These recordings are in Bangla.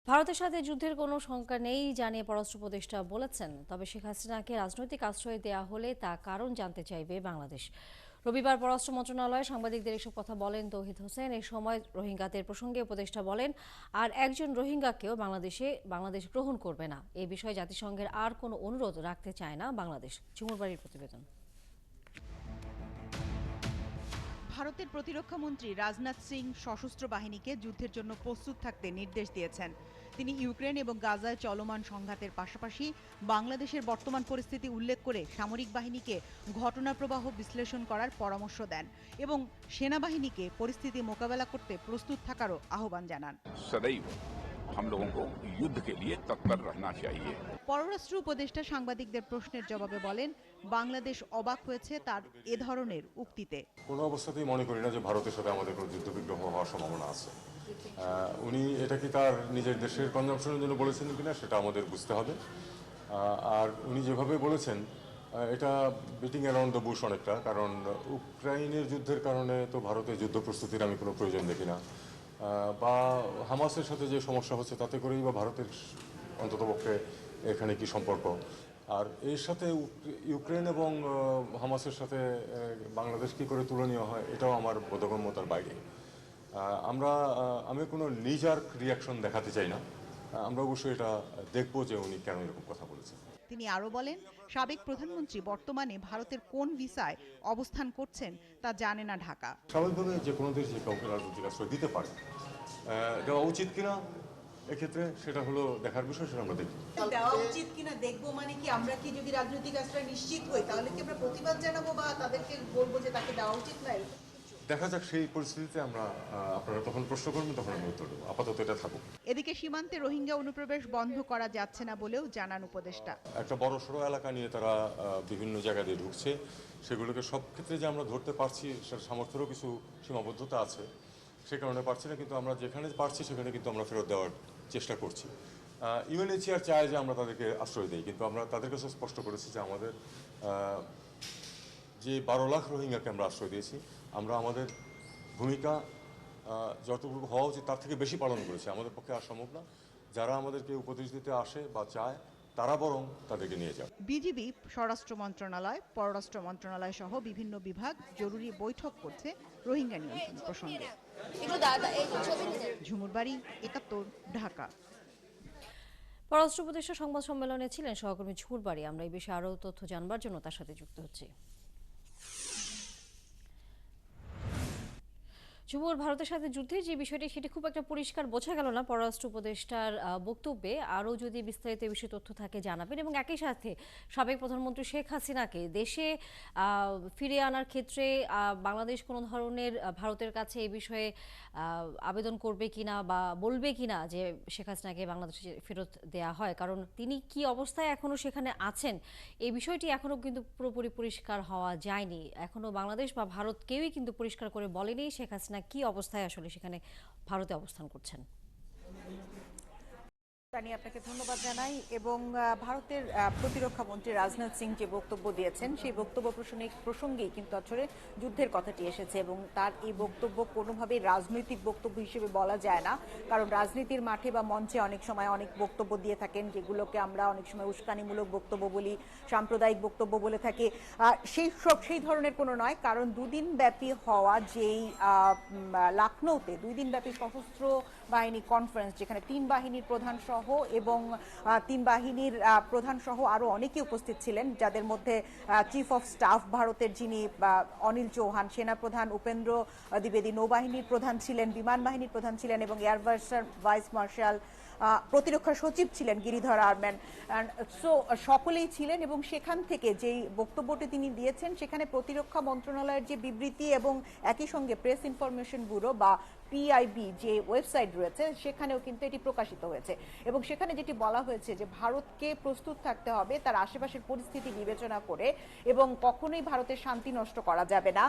ভারতের সাথে যুদ্ধের কোনো শঙ্কা নেই জানিয়ে পররাষ্ট্র উপদেষ্টা বলেছেন। তবে শেখ হাসিনাকে রাজনৈতিক আশ্রয় দেওয়া হলে তা কারণ জানতে চাইবে বাংলাদেশ। রবিবার পররাষ্ট্র মন্ত্রণালয়ে সাংবাদিকদের এসব কথা বলেন তৌহিদ হোসেন। এই সময় রোহিঙ্গাদের প্রসঙ্গে উপদেষ্টা বলেন, আর একজন রোহিঙ্গাকেও বাংলাদেশ গ্রহণ করবে না। এই বিষয়ে জাতিসংঘের আর কোনো অনুরোধ রাখতে চায় না বাংলাদেশ। ঝুমুরবাড়ির প্রতিবেদন। ভারতের প্রতিরক্ষা মন্ত্রী রাজনাথ সিং সশস্ত্র বাহিনীকে যুদ্ধের জন্য প্রস্তুত থাকতে নির্দেশ দিয়েছেন। তিনি ইউক্রেন এবং গাজায় চলমান সংঘাতের পাশাপাশি বাংলাদেশের বর্তমান পরিস্থিতি উল্লেখ করে সামরিক বাহিনীকে ঘটনাপ্রবাহ বিশ্লেষণ করার পরামর্শ দেন এবং সেনাবাহিনীকে পরিস্থিতি মোকাবেলা করতে প্রস্তুত থাকারও আহ্বান জানান। हम लोगों को युद्ध के लिए तत्पर रहना चाहिए। পররাষ্ট্র উপদেষ্টা সাংবাদিকদের প্রশ্নের জবাবে বলেন, বাংলাদেশ অবাক হয়েছে তার এ ধরনের উক্তিতে। কোনো অবস্থাতেই মনে করি না যে ভারতের সাথে আমাদের কোনো যুদ্ধবিগ্রহ হওয়ার সম্ভাবনা আছে। উনি এটা কি তার নিজের দেশের কনজাম্পশনের জন্য বলেছেন কিনা সেটা আমাদের বুঝতে হবে। আর উনি যেভাবে বলেছেন এটা বিটিং অ্যারাউন্ড দ্য বুশ অনেকটা, কারণ ইউক্রাইনের যুদ্ধের কারণে তো ভারতের যুদ্ধ প্রস্তুতির আমি কোনো প্রয়োজন দেখি না, বা হামাসের সাথে যে সমস্যা হচ্ছে তাতে করেই বা ভারতের অন্ততপক্ষে এখানে কি সম্পর্ক। আর এর সাথে ইউক্রেন এবং হামাসের সাথে বাংলাদেশ কী করে তুলনীয় হয় এটাও আমার বোধগম্যতার বাইরে। আমি কোনো নিজার্ক রিয়াকশন দেখাতে চাই না। আমরা অবশ্যই এটা দেখব যে উনি কেন এরকম কথা বলেছেন। তিনি আরও বলেন, সাবেক প্রধানমন্ত্রী বর্তমানে ভারতের কোন ভিসায় অবস্থান করছেন তা জানে না ঢাকা। স্বাভাবিকভাবে যে কোনো দেশ যে কাউকে রাজনৈতিক আশ্রয় দিতে পারে, দেওয়া উচিত কিনা এক্ষেত্রে সেটা হলো দেখার বিষয়, সেটা আমরা দেখি। দেওয়া উচিত কিনা দেখবো মানে কি, আমরা কি যদি রাজনৈতিক আশ্রয় নিশ্চিত হই তাহলে কি আমরা প্রতিবাদ জানাবো বা তাদেরকে বলবো যে তাকে দেওয়া উচিত না? দেখা যাক সেই পরিস্থিতিতে আপনারা তখন প্রশ্ন করবেন, তখন আমি উত্তর দেবো। আপাতত এটা থাকুক। এদিকে সীমান্তে রোহিঙ্গা অনুপ্রবেশ বন্ধ করা যাচ্ছে না বলেও জানান উপদেষ্টা। একটা বড় সড়ো এলাকা নিয়ে তারা বিভিন্ন জায়গা দিয়ে ঢুকছে, সেগুলোকে সব ক্ষেত্রে যে আমরা ধরতে পারছি সেটা সামর্থ্যেরও কিছু সীমাবদ্ধতা আছে, সে কারণে পারছি না। কিন্তু আমরা যেখানে পারছি সেখানে কিন্তু আমরা ফেরত দেওয়ার চেষ্টা করছি। ইউএনএইচসিআর চায় যে আমরা তাদেরকে আশ্রয় দিই, কিন্তু আমরা তাদের কাছে স্পষ্ট করেছি যে আমাদের যে 12 লাখ রোহিঙ্গাকে আমরা আশ্রয় দিয়েছি, আমরা আমাদের ভূমিকা যতটুকু হওয়া উচিত তার থেকে বেশি পালন করেছি। আমাদের পক্ষে আর সম্ভব না। যারা আমাদেরকে উপদেশ দিতে আসে বা চায় তারা বরং তাদেরকে নিয়ে যাবে। বিজিবি, স্বরাষ্ট্র মন্ত্রণালয়, পররাষ্ট্র মন্ত্রণালয় সহ বিভিন্ন বিভাগ জরুরি বৈঠক করছে রোহিঙ্গা নিয়ন্ত্রণ প্রসঙ্গে। ঝুমুরবাড়ি, ৭১, ঢাকা। পররাষ্ট্র উপদেষ্টা সংবাদ সম্মেলনে ছিলেন সহকর্মী ঝুমুরবাড়ি। আমরা এই বিষয়ে আরও তথ্য জানবার জন্য তার সাথে যুক্ত হচ্ছি। ঝুমুর, ভারতের সাথে যুদ্ধের যে বিষয়টি সেটি খুব একটা পরিষ্কার বোঝা গেল না পররাষ্ট্র উপদেষ্টার বক্তব্যে। আরও যদি বিস্তারিত এই বিষয়ে তথ্য থাকে জানাবেন, এবং একই সাথে সাবেক প্রধানমন্ত্রী শেখ হাসিনাকে দেশে ফিরিয়ে আনার ক্ষেত্রে বাংলাদেশ কোনো ধরনের ভারতের কাছে এই বিষয়ে আবেদন করবে কিনা বা বলবে কিনা যে শেখ হাসিনাকে বাংলাদেশে ফেরত দেওয়া হয়, কারণ তিনি কি অবস্থায় এখনও সেখানে আছেন এই বিষয়টি এখনও কিন্তু পুরোপুরি পরিষ্কার হওয়া যায়নি। এখনও বাংলাদেশ বা ভারত কেউই কিন্তু পরিষ্কার করে বলেনি শেখ হাসিনা কি অবস্থায় আসলে সেখানে ভারতে অবস্থান করছেন। আপনাকে ধন্যবাদ জানাই। এবং ভারতের প্রতিরক্ষা মন্ত্রী রাজনাথ সিং যে বক্তব্য দিয়েছেন সেই বক্তব্য প্রসঙ্গেই কিন্তু আসলে যুদ্ধের কথাটি এসেছে, এবং তার এই বক্তব্য কোনোভাবেই রাজনৈতিক বক্তব্য হিসেবে বলা যায় না। কারণ রাজনীতির মাঠে বা মঞ্চে অনেক সময় অনেক বক্তব্য দিয়ে থাকেন, যেগুলোকে আমরা অনেক সময় উস্কানিমূলক বক্তব্য বলি, সাম্প্রদায়িক বক্তব্য বলে থাকি। সেই ধরনের কোনো নয়, কারণ দুদিন ব্যাপী হওয়া যেই লখনৌতে 2 দিন ব্যাপী সশস্ত্র বাহিনী কনফারেন্স, যেখানে 3 বাহিনীর প্রধান সহ এবং 3 বাহিনীর প্রধান সহ আরো অনেকে উপস্থিত ছিলেন, যাদের মধ্যে চিফ অফ স্টাফ ভারতের যিনি অনিল চৌহান, সেনাপ্রধান উপেন্দ্র দ্বিবেদী, নৌবাহিনীর প্রধান ছিলেন, বিমান বাহিনীর প্রধান ছিলেন, এবং এয়ার ভাইস মার্শাল প্রতিরক্ষা সচিব ছিলেন গিরিধর আরম্যান। সো সকলেই ছিলেন, এবং সেখান থেকে যেই বক্তব্যটি তিনি দিয়েছেন সেখানে প্রতিরক্ষা মন্ত্রণালয়ের যে বিবৃতি এবং একই সঙ্গে প্রেস ইনফরমেশন ব্যুরো বা পিআইবি যে ওয়েবসাইট রয়েছে সেখানেও কিন্তু এটি প্রকাশিত হয়েছে, এবং সেখানে যেটি বলা হয়েছে যে ভারতকে প্রস্তুত থাকতে হবে তার আশেপাশের পরিস্থিতি বিবেচনা করে, এবং কখনোই ভারতের শান্তি নষ্ট করা যাবে না।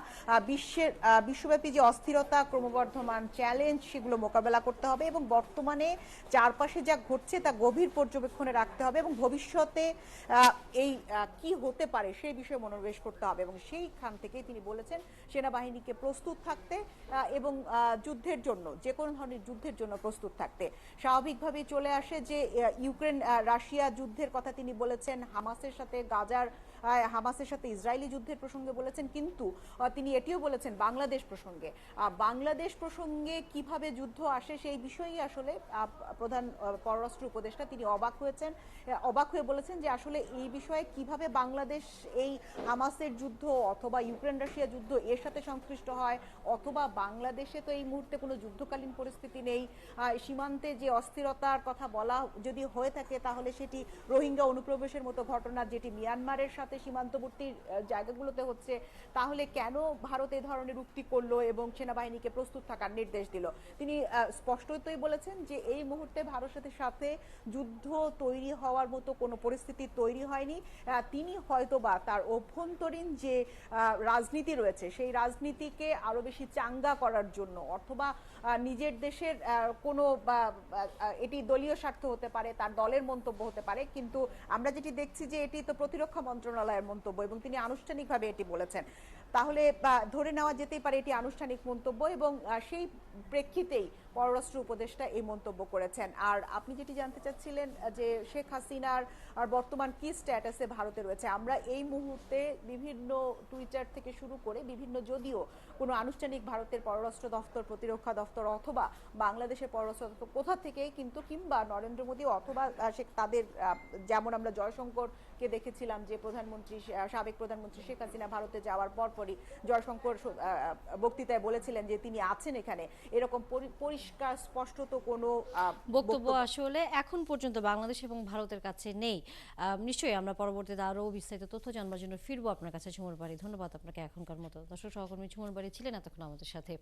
বিশ্বব্যাপী যে অস্থিরতা, ক্রমবর্ধমান চ্যালেঞ্জ, সেগুলো মোকাবেলা করতে হবে, এবং বর্তমানে চারপাশে যা ঘটছে তা গভীর পর্যবেক্ষণে রাখতে হবে, এবং ভবিষ্যতে এই কি হতে পারে সেই বিষয়ে মনোনিবেশ করতে হবে। এবং সেইখান থেকেই তিনি বলেছেন সেনাবাহিনীকে প্রস্তুত থাকতে এবং যুদ্ধের যুদ্ধের জন্য, যে কোনো ধরনের যুদ্ধের জন্য প্রস্তুত থাকতে। স্বাভাবিকভাবেই চলে আসে যে ইউক্রেন রাশিয়া যুদ্ধের কথা তিনি বলেছেন, হামাসের সাথে হামাসের সাথে ইসরায়েলি যুদ্ধের প্রসঙ্গে বলেছেন, কিন্তু তিনি এটিও বলেছেন বাংলাদেশ প্রসঙ্গে। বাংলাদেশ প্রসঙ্গে কিভাবে যুদ্ধ আসে সেই বিষয়েই আসলে প্রধান পররাষ্ট্র উপদেষ্টা তিনি অবাক হয়ে বলেছেন যে আসলে এই বিষয়ে কিভাবে বাংলাদেশ এই হামাসের যুদ্ধ অথবা ইউক্রেন রাশিয়া যুদ্ধ এর সাথে সংশ্লিষ্ট হয়, অথবা বাংলাদেশে তো এই মুহূর্তে কোনো যুদ্ধকালীন পরিস্থিতি নেই। সীমান্তে যে অস্থিরতার কথা বলা যদি হয়ে থাকে তাহলে সেটি রোহিঙ্গা অনুপ্রবেশের মতো ঘটনা, যেটি মিয়ানমারের সাথে সীমান্তবর্তী জায়গাগুলোতে হচ্ছে। তাহলে কেন ভারত এই ধরনের উক্তি করলো এবং সেনাবাহিনীকে প্রস্তুত থাকার নির্দেশ দিল? তিনি স্পষ্টতই বলেছেন যে এই মুহূর্তে ভারতের সাথে যুদ্ধ তৈরি হওয়ার মতো কোনো পরিস্থিতি তৈরি হয়নি। তিনি হয়তোবা তার অভ্যন্তরীণ যে রাজনীতি রয়েছে সেই রাজনীতিকে আরো বেশি চাঙ্গা করার জন্য, অথবা নিজের দেশের কোনো এটি দলীয় স্বার্থ হতে পারে, তার দলের মন্তব্য হতে পারে, কিন্তু আমরা যেটি দেখছি যে এটি তো প্রতিরক্ষা মন্ত্রণালয়ের মন্তব্য এবং তিনি আনুষ্ঠানিকভাবে এটি বলেছেন। তাহলে ধরে নেওয়া যেতেই পারে এটি আনুষ্ঠানিক মন্তব্য, এবং সেই প্রেক্ষিতেই পররাষ্ট্র উপদেষ্টা এই মন্তব্য করেছেন। আর আপনি যেটি জানতে চাচ্ছিলেন যে শেখ হাসিনার আর বর্তমান কি স্ট্যাটাসে ভারতে রয়েছে, আমরা এই মুহূর্তে বিভিন্ন টুইটার থেকে শুরু করে বিভিন্ন, যদিও কোনো আনুষ্ঠানিক ভারতের পররাষ্ট্র দফতর, প্রতিরক্ষা দফতর অথবা বাংলাদেশের পররাষ্ট্র দফতর কোথা থেকেই কিন্তু, কিংবা নরেন্দ্র মোদী অথবা তাদের, যেমন আমরা জয়শঙ্করকে দেখেছিলাম যে সাবেক প্রধানমন্ত্রী শেখ হাসিনা ভারতে যাওয়ার পরপরই জয়শঙ্কর বক্তৃতায় বলেছিলেন যে তিনি আছেন এখানে, এরকম পরিষ্কার স্পষ্টত কোনো বক্তব্য আসলে এখন পর্যন্ত বাংলাদেশ এবং ভারতের কাছে নেই। নিশ্চয়ই আমরা পরবর্তীতে আরও বিস্তারিত তথ্য জানবার জন্য ফিরবো আপনার কাছে। ঝুমুর বাড়ি, ধন্যবাদ আপনাকে এখনকার মতো। দর্শক সহকর্মী ঝুমুর বাড়ি ছিলেন এতক্ষণ আমাদের সাথে।